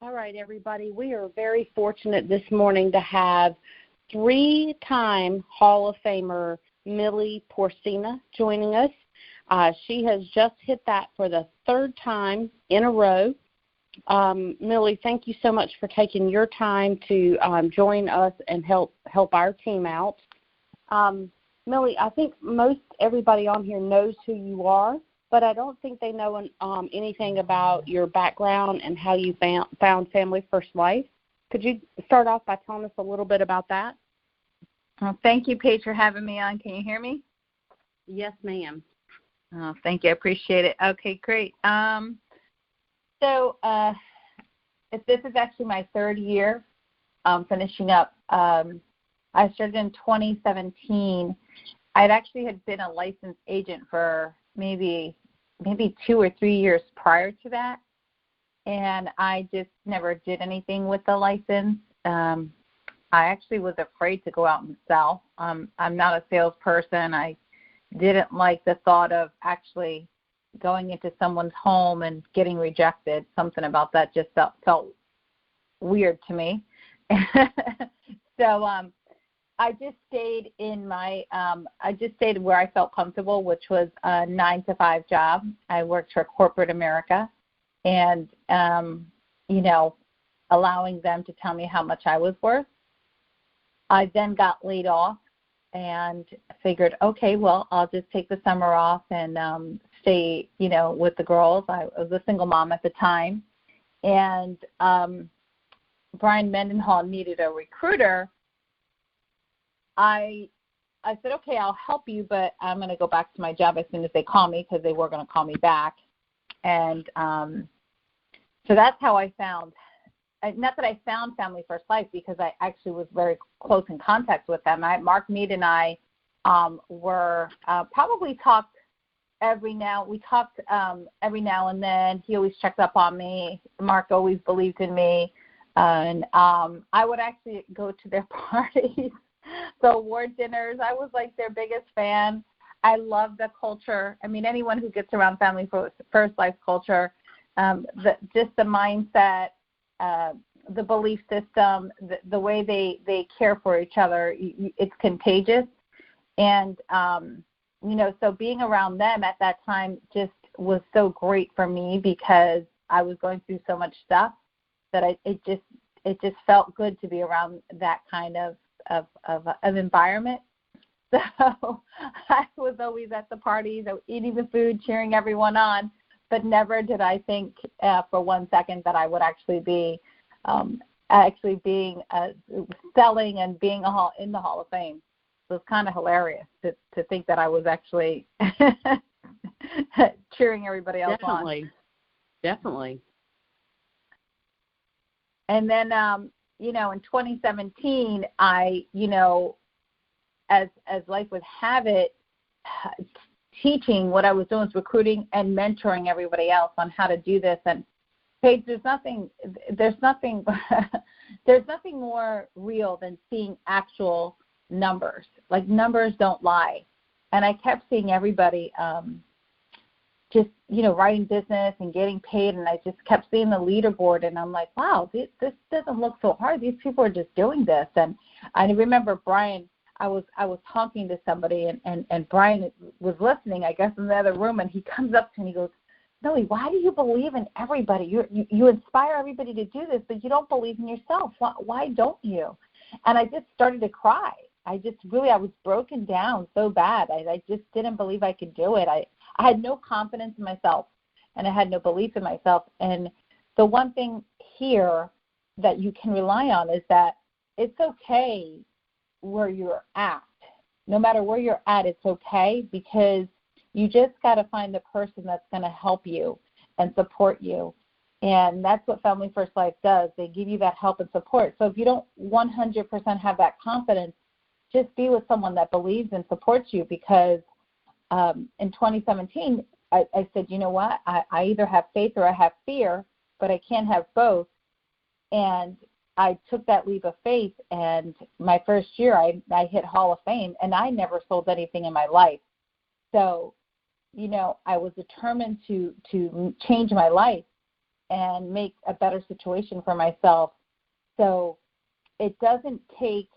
All right, everybody. We are very fortunate this morning to have three-time Hall of Famer Millie Porcena joining us. She has just hit that for the third time in a row. Millie, thank you so much for taking your time to join us and help our team out. Millie, I think most everybody on here knows who you are, but I don't think they know anything about your background and how you found Family First Life. Could you start off by telling us a little bit about that? Well, thank you, Paige, for having me on. Can you hear me? Yes, ma'am. Oh, thank you. I appreciate it. Okay, great. So this is actually my third year finishing up. I started in 2017. I'd actually had been a licensed agent for maybe 2 or 3 years prior to that, and I just never did anything with the license. I actually was afraid to go out and sell. I'm not a salesperson. I didn't like the thought of actually going into someone's home and getting rejected. Something about that just felt weird to me. So I just stayed where I felt comfortable, which was a 9-to-5 job. I worked for corporate America, and allowing them to tell me how much I was worth. I then got laid off and figured, okay, well, I'll just take the summer off and stay, with the girls. I was a single mom at the time, and Brian Mendenhall needed a recruiter. I said, okay, I'll help you, but I'm going to go back to my job as soon as they call me, because they were going to call me back. And so that's how I found, not that I found Family First Life, because I actually was very close in contact with them. Mark Mead and I were probably talked every now and then. He always checked up on me. Mark always believed in me. And I would actually go to their parties, the award dinners. I was like their biggest fan. I love the culture. I mean, anyone who gets around Family First Life culture, just the mindset, the belief system, the way they care for each other, it's contagious. And, so being around them at that time just was so great for me, because I was going through so much stuff that it just felt good to be around that kind of environment. So I was always at the parties, eating the food, cheering everyone on, but never did I think for 1 second that I would actually be selling and being in the Hall of Fame. So it's kind of hilarious to think that I was actually cheering everybody else on. Definitely. And then, in 2017, I, as life would have it, teaching, what I was doing was recruiting and mentoring everybody else on how to do this. And Paige, there's nothing more real than seeing actual numbers. Like, numbers don't lie. And I kept seeing everybody just, writing business and getting paid, and I just kept seeing the leaderboard, and I'm like, wow, this doesn't look so hard. These people are just doing this. And I remember Brian, I was talking to somebody, and Brian was listening, I guess, in the other room, and he comes up to me and he goes, Millie, why do you believe in everybody? You inspire everybody to do this, but you don't believe in yourself. Why don't you? And I just started to cry. I was broken down so bad. I just didn't believe I could do it. I had no confidence in myself, and I had no belief in myself. And the one thing here that you can rely on is that it's okay where you're at. No matter where you're at, it's okay, because you just got to find the person that's going to help you and support you. And that's what Family First Life does. They give you that help and support. So if you don't 100% have that confidence, just be with someone that believes and supports you, because in 2017, I said, you know what, I either have faith or I have fear, but I can't have both. And I took that leap of faith, and my first year I hit Hall of Fame, and I never sold anything in my life. So, I was determined to change my life. and make a better situation for myself. So it doesn't take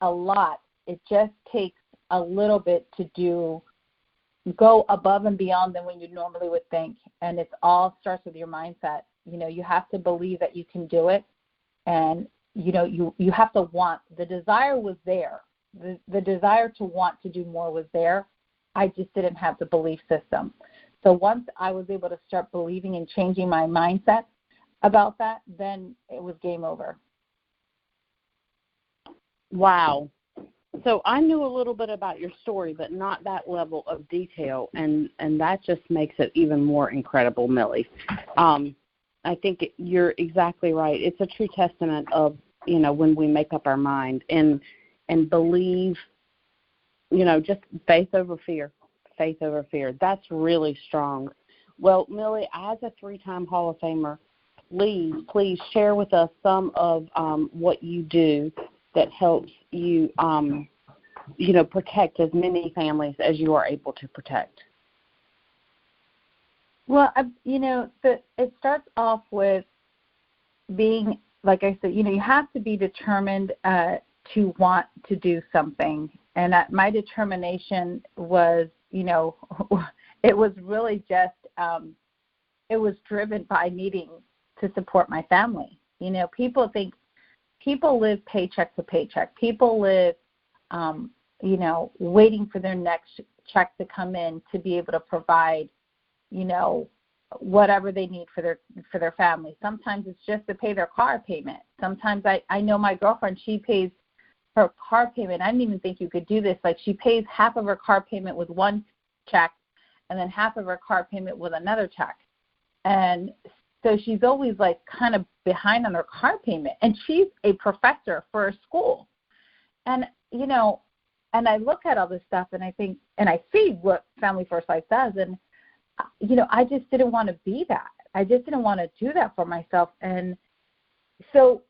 a lot. It just takes a little bit to go above and beyond than when you normally would think. And it all starts with your mindset. You have to believe that you can do it. And, you have to want. The desire was there. The desire to want to do more was there. I just didn't have the belief system. So once I was able to start believing and changing my mindset about that, then it was game over. Wow. So I knew a little bit about your story, but not that level of detail, and that just makes it even more incredible, Millie. I think you're exactly right. It's a true testament of, when we make up our mind and believe, just faith over fear. Faith over fear. That's really strong. Well, Millie, as a 3-time Hall of Famer, please share with us some of what you do that helps you, protect as many families as you are able to protect. Well, it starts off with being, like I said, you have to be determined to want to do something. And my determination was, it was really just, it was driven by needing to support my family. People live paycheck to paycheck. People live, waiting for their next check to come in to be able to provide, whatever they need for their family. Sometimes it's just to pay their car payment. Sometimes I know my girlfriend, she pays her car payment. I didn't even think you could do this. Like, she pays half of her car payment with one check and then half of her car payment with another check. And so she's always like kind of behind on her car payment. And she's a professor for a school. And, and I look at all this stuff and I think, and I see what Family First Life does. And, I just didn't want to be that. I just didn't want to do that for myself. And so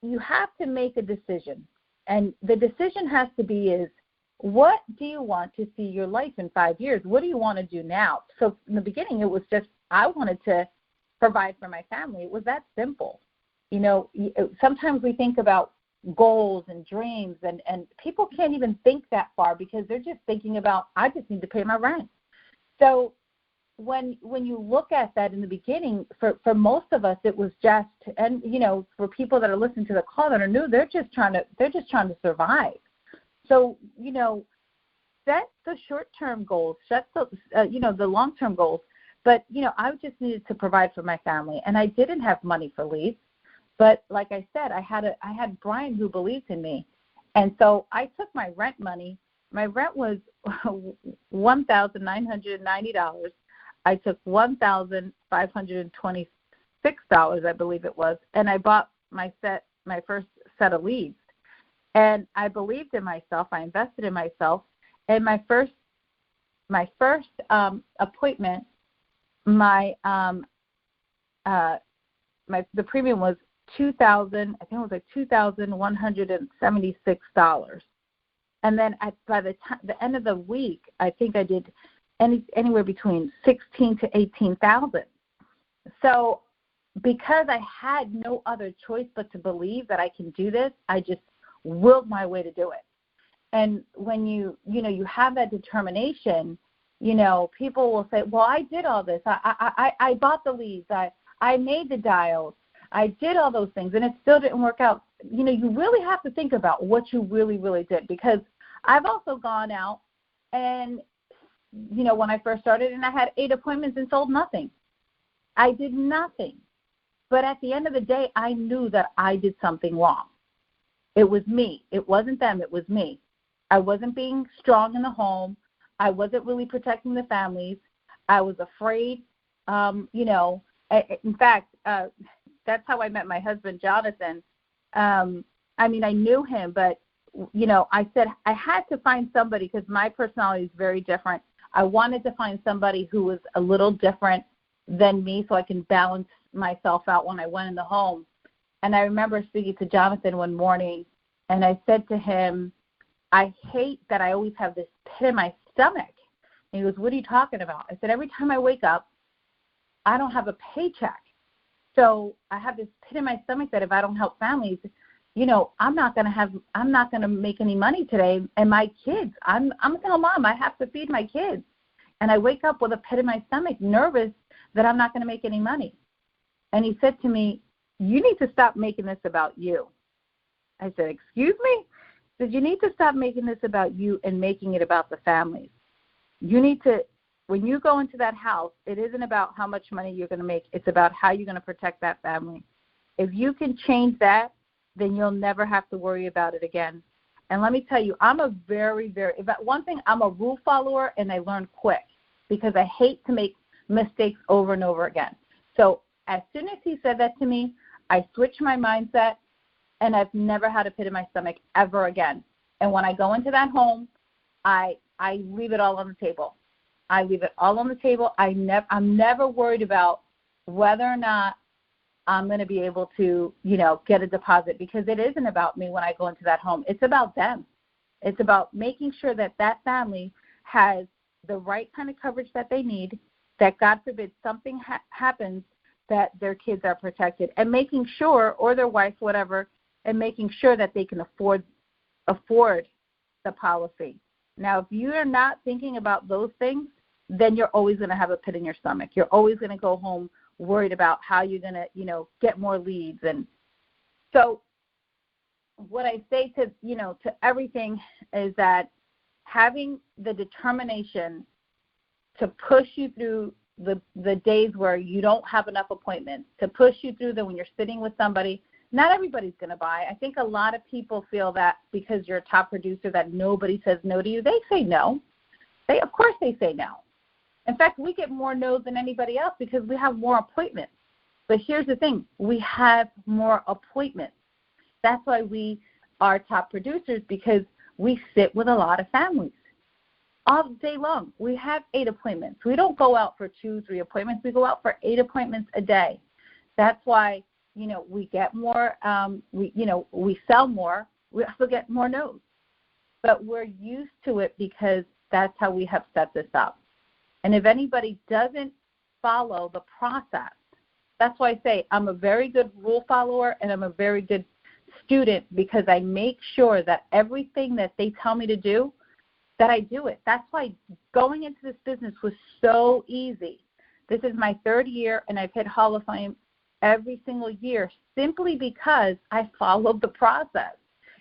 you have to make a decision. And the decision has to be is, what do you want to see your life in 5 years? What do you want to do now? So in the beginning, it was just, I wanted to provide for my family. It was that simple. Sometimes we think about goals and dreams, and people can't even think that far because they're just thinking about, I just need to pay my rent. So when you look at that in the beginning, for most of us, it was just, and for people that are listening to the call that are new, they're just trying to survive. So set the short-term goals, set the long-term goals. But I just needed to provide for my family, and I didn't have money for leave. But like I said, I had Brian who believed in me, and so I took my rent money. My rent was $1,990. I took $1,526, I believe it was, and I bought my first set of leaves. And I believed in myself. I invested in myself. And my first appointment, the premium was $2,176. And then by the end of the week, I think I did anywhere between $16,000 to $18,000. So because I had no other choice but to believe that I can do this, I just willed my way to do it. And when you have that determination, people will say, well, I did all this. I bought the leads. I made the dials. I did all those things, and it still didn't work out. You really have to think about what you really, really did, because I've also gone out and, when I first started, and I had 8 appointments and sold nothing. I did nothing. But at the end of the day, I knew that I did something wrong. It was me. It wasn't them. It was me. I wasn't being strong in the home. I wasn't really protecting the families. I was afraid. In fact, that's how I met my husband, Jonathan. I knew him, but, I said I had to find somebody, because my personality is very different. I wanted to find somebody who was a little different than me so I can balance myself out when I went in the home. And I remember speaking to Jonathan one morning, and I said to him, I hate that I always have this pit in my stomach. And he goes, what are you talking about? I said, every time I wake up, I don't have a paycheck. So I have this pit in my stomach that if I don't help families, I'm not going to make any money today. And my kids, I'm a single mom. I have to feed my kids. And I wake up with a pit in my stomach, nervous that I'm not going to make any money. And he said to me, you need to stop making this about you. I said, excuse me? He said, you need to stop making this about you and making it about the families. You need to, when you go into that house, it isn't about how much money you're going to make. It's about how you're going to protect that family. If you can change that, then you'll never have to worry about it again. And let me tell you, I'm a one thing, I'm a rule follower, and I learn quick because I hate to make mistakes over and over again. So as soon as he said that to me, I switched my mindset, and I've never had a pit in my stomach ever again. And when I go into that home, I leave it all on the table. I leave it all on the table. I'm never worried about whether or not I'm going to be able to, get a deposit, because it isn't about me when I go into that home. It's about them. It's about making sure that that family has the right kind of coverage that they need, that God forbid something happens, that their kids are protected, and making sure, or their wife, whatever, and making sure that they can afford the policy. Now, if you are not thinking about those things, then you're always going to have a pit in your stomach. You're always going to go home worried about how you're going to, get more leads. And so what I say to everything is that having the determination to push you through the days where you don't have enough appointments, to push you through when you're sitting with somebody. Not everybody's going to buy. I think a lot of people feel that because you're a top producer that nobody says no to you. They say no. Of course they say no. In fact, we get more no's than anybody else because we have more appointments. But here's the thing. We have more appointments. That's why we are top producers, because we sit with a lot of families all day long. We have 8 appointments. We don't go out for 2, 3 appointments. We go out for 8 appointments a day. That's why, we get more, we sell more. We also get more no's. But we're used to it because that's how we have set this up. And if anybody doesn't follow the process, that's why I say I'm a very good rule follower and I'm a very good student, because I make sure that everything that they tell me to do, that I do it. That's why going into this business was so easy. This is my 3rd year, and I've hit Hall of Fame every single year simply because I followed the process.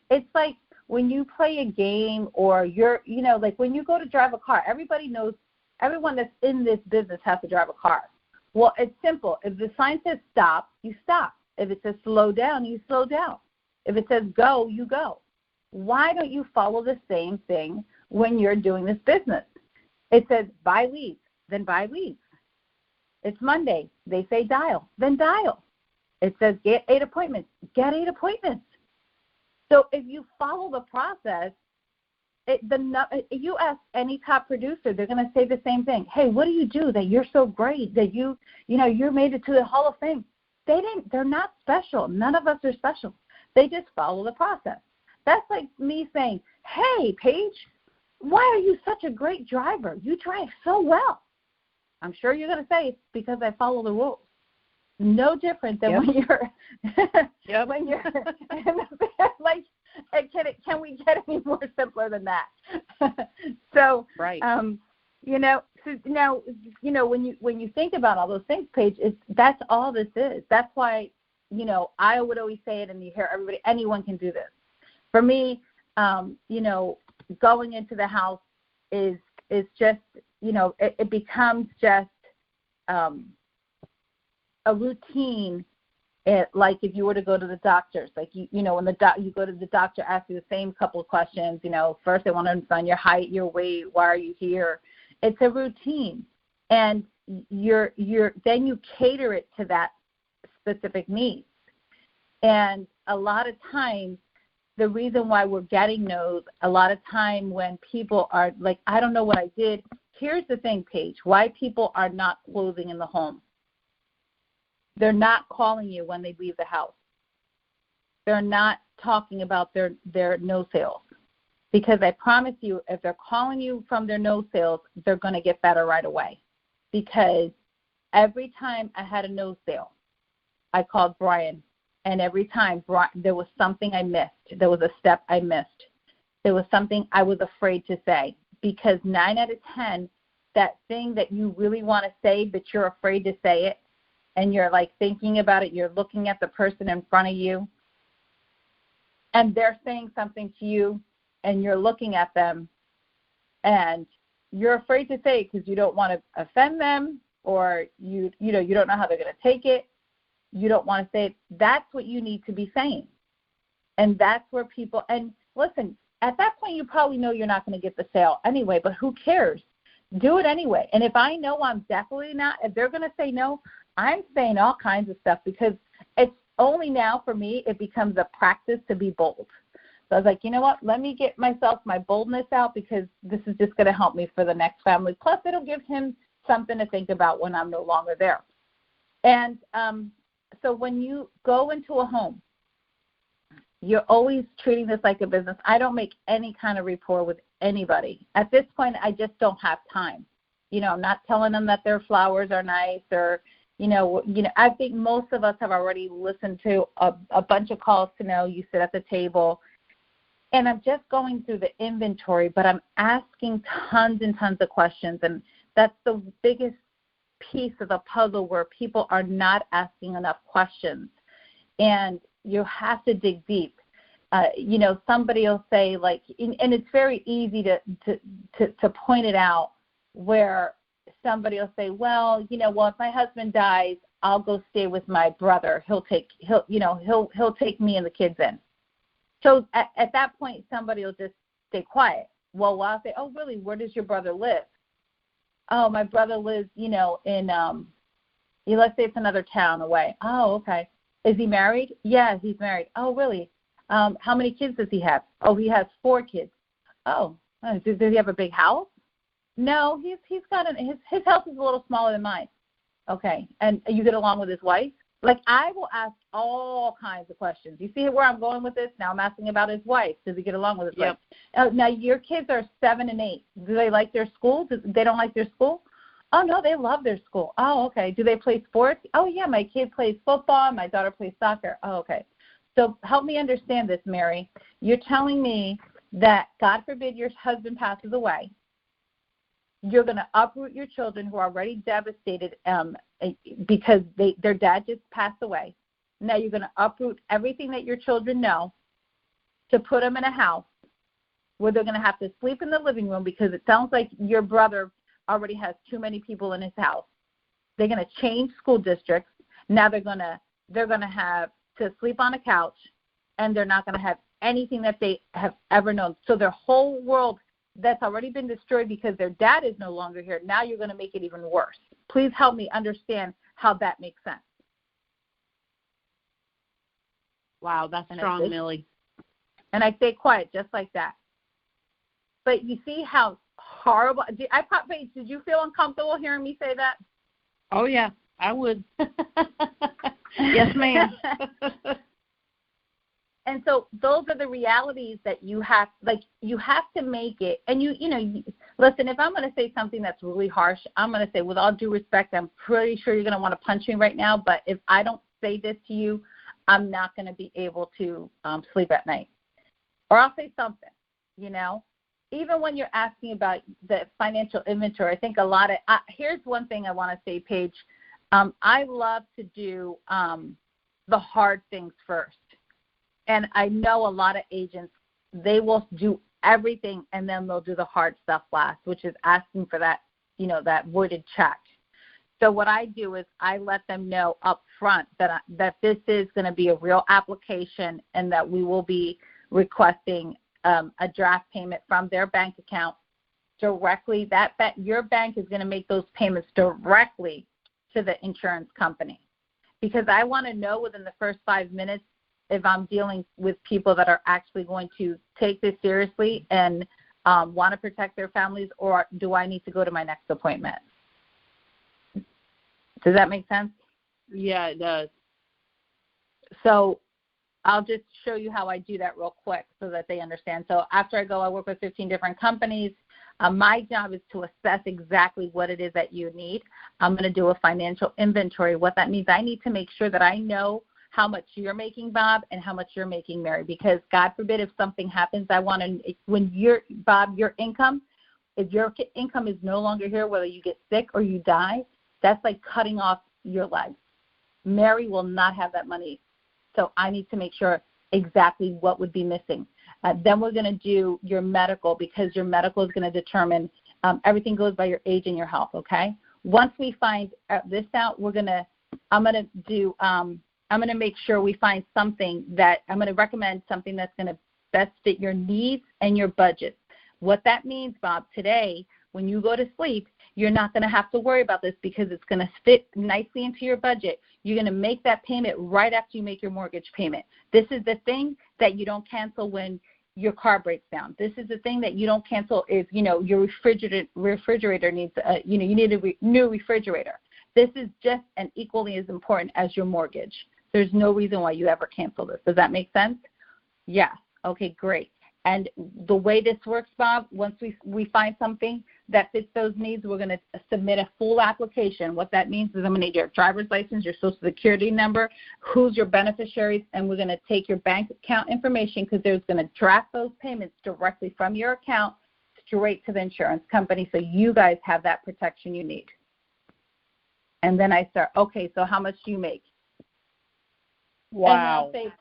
It's like when you play a game, or you're, like when you go to drive a car, everybody knows, everyone that's in this business has to drive a car. Well, it's simple. If the sign says stop, you stop. If it says slow down, you slow down. If it says go, you go. Why don't you follow the same thing when you're doing this business? It says buy leads, then buy leads. It's Monday. They say dial, then dial. It says get 8 appointments, get 8 appointments. So if you follow the process, you ask any top producer, they're going to say the same thing. Hey, what do you do that you're so great that you made it to the Hall of Fame? They're not special. None of us are special. They just follow the process. That's like me saying, hey, Paige, why are you such a great driver? You drive so well. I'm sure you're going to say it's because I follow the rules. No different than when you're when you're like, can we get any more simpler than that? So right. So now when you think about all those things, Paige, that's all this is. That's why I would always say it, and you hear anyone can do this. For me, going into the house is just it becomes just a routine. Like if you were to go to the doctors, like when you go to the doctor, ask you the same couple of questions. First they want to understand your height, your weight, why are you here? It's a routine, and then you cater it to that specific needs. And a lot of times, the reason why we're getting no's, a lot of time when people are like, I don't know what I did. Here's the thing, Paige, why people are not closing in the home. They're not calling you when they leave the house. They're not talking about their no sales. Because I promise you, if they're calling you from their no sales, they're going to get better right away. Because every time I had a no sale, I called Brian. And every time there was something I missed. There was a step I missed. There was something I was afraid to say. Because 9 out of 10, that thing that you really want to say, but you're afraid to say it, and you're like thinking about it, you're looking at the person in front of you, and they're saying something to you, and you're looking at them, and you're afraid to say it because you don't want to offend them, or you don't know how they're going to take it. You don't want to say it. That's what you need to be saying. And that's where people, and listen, at that point you probably know you're not going to get the sale anyway, but who cares? Do it anyway. And if I know I'm definitely not, if they're going to say no, I'm saying all kinds of stuff, because it's only now for me it becomes a practice to be bold. So I was like, you know what, let me get myself my boldness out, because this is just going to help me for the next family. Plus it'll give him something to think about when I'm no longer there. And so when you go into a home, you're always treating this like a business. I don't make any kind of rapport with anybody. At this point, I just don't have time. I'm not telling them that their flowers are nice, or, I think most of us have already listened to a bunch of calls to know you sit at the table. And I'm just going through the inventory, but I'm asking tons and tons of questions. And that's the biggest piece of the puzzle, where people are not asking enough questions. And you have to dig deep. Somebody will say, like, and it's very easy to point it out, where somebody will say, well, if my husband dies, I'll go stay with my brother. He'll take me and the kids in. So at that point, somebody will just stay quiet. Well, I'll say, oh, really? Where does your brother live? Oh, my brother lives, in, let's say it's another town away. Oh, okay. Is he married? Yeah, he's married. Oh, really? How many kids does he have? Oh, he has 4 kids. Oh, does he have a big house? No, he's got his house is a little smaller than mine. Okay, and you get along with his wife? Like, I will ask all kinds of questions. You see where I'm going with this? Now I'm asking about his wife. Does he get along with his wife? Now your kids are 7 and 8. Do they like their school? They don't like their school? Oh, no, they love their school. Oh, okay. Do they play sports? Oh, yeah, my kid plays football. My daughter plays soccer. Oh, okay. So help me understand this, Mary. You're telling me that, God forbid, your husband passes away. You're going to uproot your children who are already devastated because their dad just passed away. Now you're going to uproot everything that your children know to put them in a house where they're going to have to sleep in the living room, because it sounds like your brother already has too many people in his house. They're going to change school districts. Now they're going to have to sleep on a couch, and they're not going to have anything that they have ever known. So their whole world that's already been destroyed because their dad is no longer here, now you're going to make it even worse. Please help me understand how that makes sense. Wow, that's strong, Millie. And I stay quiet just like that. But you see how horrible. Did you feel uncomfortable hearing me say that? Oh, yeah, I would. Yes, ma'am. And so those are the realities that you have to make it. And listen, if I'm going to say something that's really harsh, I'm going to say, with all due respect, I'm pretty sure you're going to want to punch me right now. But if I don't say this to you, I'm not going to be able to sleep at night. Or I'll say something, Even when you're asking about the financial inventory, I think here's one thing I want to say, Paige. I love to do the hard things first. And I know a lot of agents, they will do everything and then they'll do the hard stuff last, which is asking for that, that voided check. So what I do is I let them know up front that this is going to be a real application, and that we will be requesting a draft payment from their bank account directly. Your bank is going to make those payments directly to the insurance company, because I want to know within the first 5 minutes if I'm dealing with people that are actually going to take this seriously and want to protect their families, or do I need to go to my next appointment? Does that make sense? Yeah, it does. So I'll just show you how I do that real quick so that they understand. So after I go, I work with 15 different companies. My job is to assess exactly what it is that you need. I'm going to do a financial inventory. What that means, I need to make sure that I know how much you're making, Bob, and how much you're making, Mary, because God forbid if something happens, I want to, when you're, Bob, your income, if your income is no longer here, whether you get sick or you die, that's like cutting off your legs. Mary will not have that money. So I need to make sure exactly what would be missing. Then we're going to do your medical, because your medical is going to determine, everything goes by your age and your health, okay? Once we find this out, I'm going to make sure we find something that, I'm going to recommend something that's going to best fit your needs and your budget. What that means, Bob, today, when you go to sleep, you're not going to have to worry about this because it's going to fit nicely into your budget. You're going to make that payment right after you make your mortgage payment. This is the thing that you don't cancel when your car breaks down. This is the thing that you don't cancel if, your refrigerator needs, you need a new refrigerator. This is just and equally as important as your mortgage. There's no reason why you ever cancel this. Does that make sense? Yes. Okay, great. And the way this works, Bob, once we find something that fits those needs, we're going to submit a full application. What that means is I'm going to need your driver's license, your social security number, who's your beneficiaries, and we're going to take your bank account information because there's going to draft those payments directly from your account straight to the insurance company so you guys have that protection you need. And then I start, okay, so how much do you make? Wow. And then I'll say,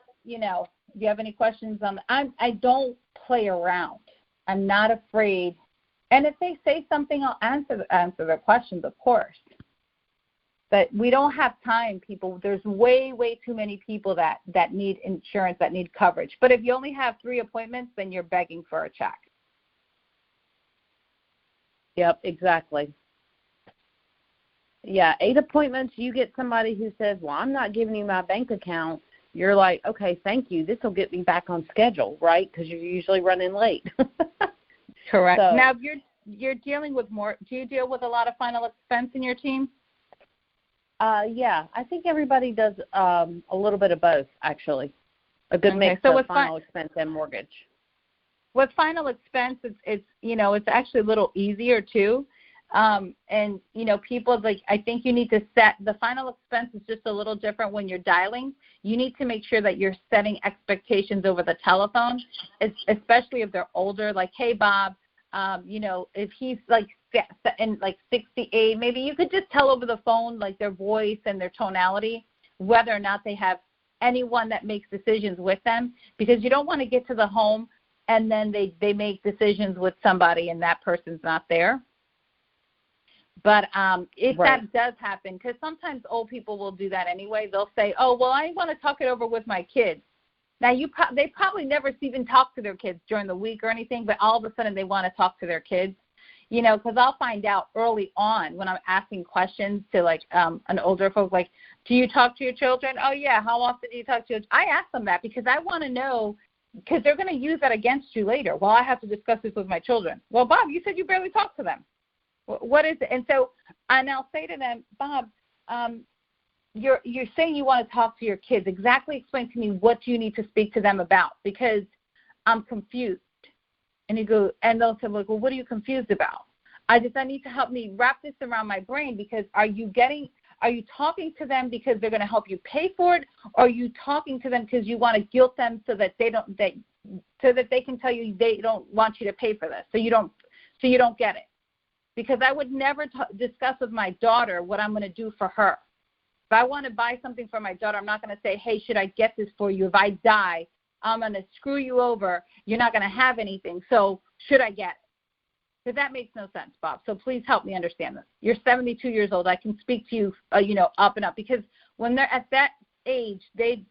do you have any questions on that? I don't play around. I'm not afraid. And if they say something, I'll answer their questions, of course. But we don't have time, people. There's way, way too many people that need insurance, that need coverage. But if you only have 3 appointments, then you're begging for a check. Yep, exactly. Yeah, 8 appointments, you get somebody who says, well, I'm not giving you my bank account. You're like, okay, thank you. This will get me back on schedule, right? Because you're usually running late. Correct. So, now, if you're dealing with more, do you deal with a lot of final expense in your team? Yeah, I think everybody does a little bit of both, actually. A good mix of final expense and mortgage. With final expense, it's actually a little easier too. And people I think you need to set the final expense is just a little different when you're dialing. You need to make sure that you're setting expectations over the telephone, especially if they're older. Like, hey, Bob, if he's like 68, maybe you could just tell over the phone, like their voice and their tonality, whether or not they have anyone that makes decisions with them, because you don't want to get to the home and then they make decisions with somebody and that person's not there. But if that does happen, because sometimes old people will do that anyway, they'll say, oh, well, I want to talk it over with my kids. Now, they probably never even talk to their kids during the week or anything, but all of a sudden they want to talk to their kids, because I'll find out early on when I'm asking questions to, like, an older folk, like, do you talk to your children? Oh, yeah, how often do you talk to your children? I ask them that because I want to know, because they're going to use that against you later. Well, I have to discuss this with my children. Well, Bob, you said you barely talk to them. What is it? And I'll say to them, Bob, you're saying you want to talk to your kids. Exactly explain to me what you need to speak to them about, because I'm confused. And they'll say, well, what are you confused about? I need to help me wrap this around my brain, because are you talking to them because they're going to help you pay for it, or are you talking to them because you want to guilt them so that they can tell you they don't want you to pay for this, so you don't get it? Because I would never discuss with my daughter what I'm going to do for her. If I want to buy something for my daughter, I'm not going to say, hey, should I get this for you? If I die, I'm going to screw you over. You're not going to have anything. So should I get it? Because that makes no sense, Bob. So please help me understand this. You're 72 years old. I can speak to you, up and up. Because when they're at that age, they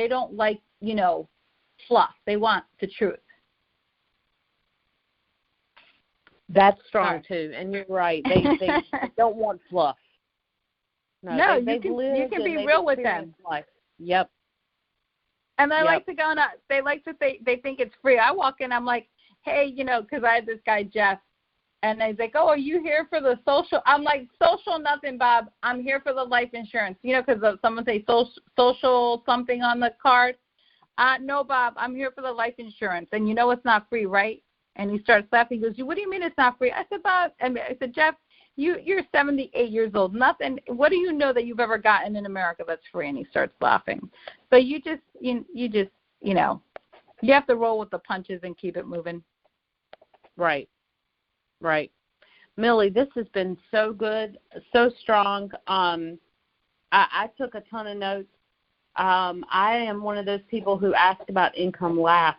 don't like, fluff. They want the truth. That's strong too, and you're right. They don't want fluff. No, you can be real with them. Life. Yep. And they like to go on. They like to say they think it's free. I walk in, I'm like, hey, because I had this guy Jeff, and he's like, oh, are you here for the social? I'm like, social nothing, Bob. I'm here for the life insurance. Because someone say social something on the card. No, Bob, I'm here for the life insurance, and it's not free, right? And he starts laughing. He goes, what do you mean it's not free? I said, Jeff, you're 78 years old. Nothing. What do you know that you've ever gotten in America that's free? And he starts laughing. So you have to roll with the punches and keep it moving. Right. Millie, this has been so good, so strong. I took a ton of notes. I am one of those people who asked about income last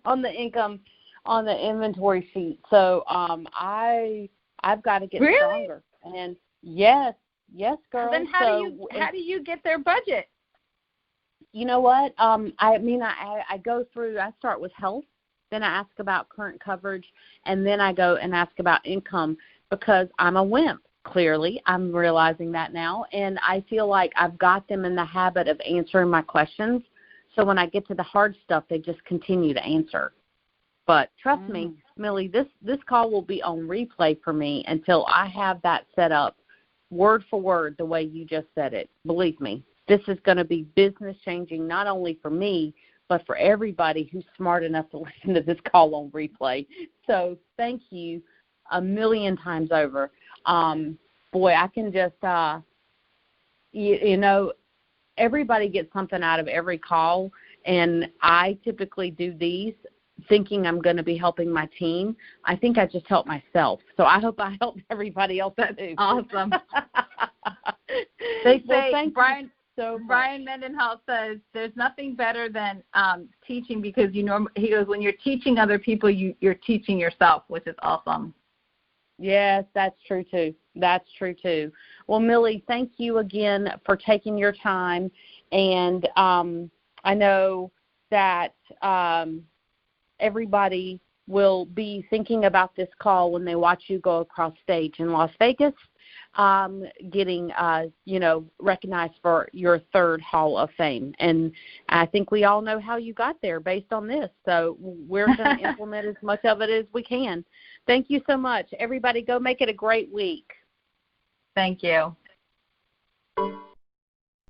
on the inventory sheet. So I've got to get stronger. And yes, girl. So then how do you get their budget? You know what? I go through. I start with health. Then I ask about current coverage, and then I go and ask about income because I'm a wimp. Clearly, I'm realizing that now, and I feel like I've got them in the habit of answering my questions. So when I get to the hard stuff, they just continue to answer. But trust me, Millie, this call will be on replay for me until I have that set up word for word the way you just said it. Believe me, this is going to be business changing not only for me, but for everybody who's smart enough to listen to this call on replay. So thank you a million times over. Boy, I can just, everybody gets something out of every call, and I typically do these thinking I'm going to be helping my team. I think I just help myself. So I hope I help everybody else too. Awesome. They say, Brian Mendenhall says there's nothing better than teaching because he goes, when you're teaching other people, you're teaching yourself, which is awesome. Yes, that's true too. Well, Millie, thank you again for taking your time. And I know that everybody will be thinking about this call when they watch you go across stage in Las Vegas, getting, recognized for your third Hall of Fame. And I think we all know how you got there based on this. So we're going to implement as much of it as we can. Thank you so much. Everybody go make it a great week. Thank you.